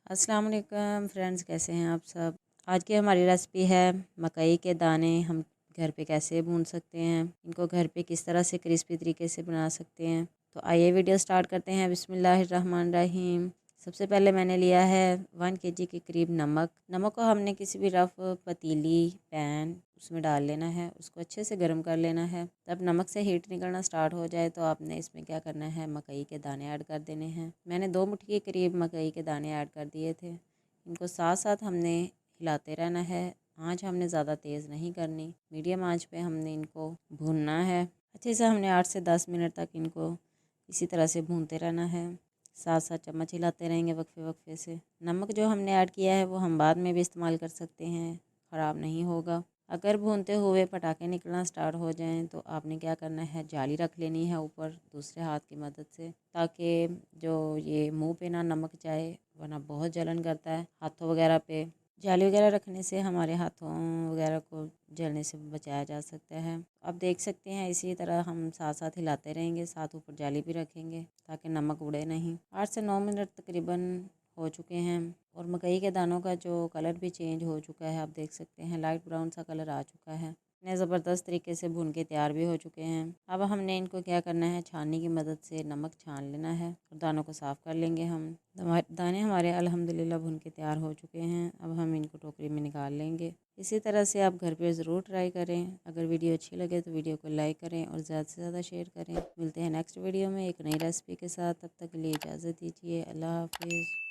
अस्सलाम वालेकुम फ्रेंड्स, कैसे हैं आप सब। आज की हमारी रेसिपी है मकई के दाने हम घर पे कैसे भून सकते हैं, इनको घर पे किस तरह से क्रिस्पी तरीके से बना सकते हैं। तो आइए वीडियो स्टार्ट करते हैं। बिस्मिल्लाहिर्रहमानिर्रहीम। सबसे पहले मैंने लिया है 1 kg के करीब नमक को हमने किसी भी रफ़ पतीली पैन उसमें डाल लेना है, उसको अच्छे से गर्म कर लेना है। तब नमक से हीट निकलना स्टार्ट हो जाए तो आपने इसमें क्या करना है, मकई के दाने ऐड कर देने हैं। मैंने 2 मुट्ठी के करीब मकई के दाने ऐड कर दिए थे। इनको साथ साथ हमने हिलाते रहना है। आँच हमने ज़्यादा तेज़ नहीं करनी, मीडियम आँच पे हमने इनको भूनना है। अच्छे से हमने 8 से 10 मिनट तक इनको इसी तरह से भूनते रहना है। साथ साथ चम्मच हिलाते रहेंगे वक्फे वक्फे से। नमक जो हमने ऐड किया है वो हम बाद में भी इस्तेमाल कर सकते हैं, ख़राब नहीं होगा। अगर भूनते हुए पटाखे निकलना स्टार्ट हो जाएं तो आपने क्या करना है, जाली रख लेनी है ऊपर दूसरे हाथ की मदद से, ताकि जो ये मुंह पे ना नमक जाए, वरना बहुत जलन करता है हाथों वगैरह पे। जाली वगैरह रखने से हमारे हाथों वगैरह को जलने से बचाया जा सकता है। अब देख सकते हैं इसी तरह हम साथ साथ हिलाते रहेंगे, साथ ऊपर जाली भी रखेंगे ताकि नमक उड़े नहीं। 8 से 9 मिनट तकरीबन हो चुके हैं और मकई के दानों का जो कलर भी चेंज हो चुका है। आप देख सकते हैं लाइट ब्राउन सा कलर आ चुका है। इतने ज़बरदस्त तरीके से भून के तैयार भी हो चुके हैं। अब हमने इनको क्या करना है, छाननी की मदद से नमक छान लेना है और दानों को साफ़ कर लेंगे हम। दाने हमारे अल्हम्दुलिल्लाह भून के तैयार हो चुके हैं। अब हम इनको टोकरी में निकाल लेंगे। इसी तरह से आप घर पे ज़रूर ट्राई करें। अगर वीडियो अच्छी लगे तो वीडियो को लाइक करें और ज़्यादा से ज़्यादा शेयर करें। मिलते हैं नेक्स्ट वीडियो में एक नई रेसिपी के साथ। तब तक के लिए इजाज़त दीजिए। अल्लाह हाफिज़।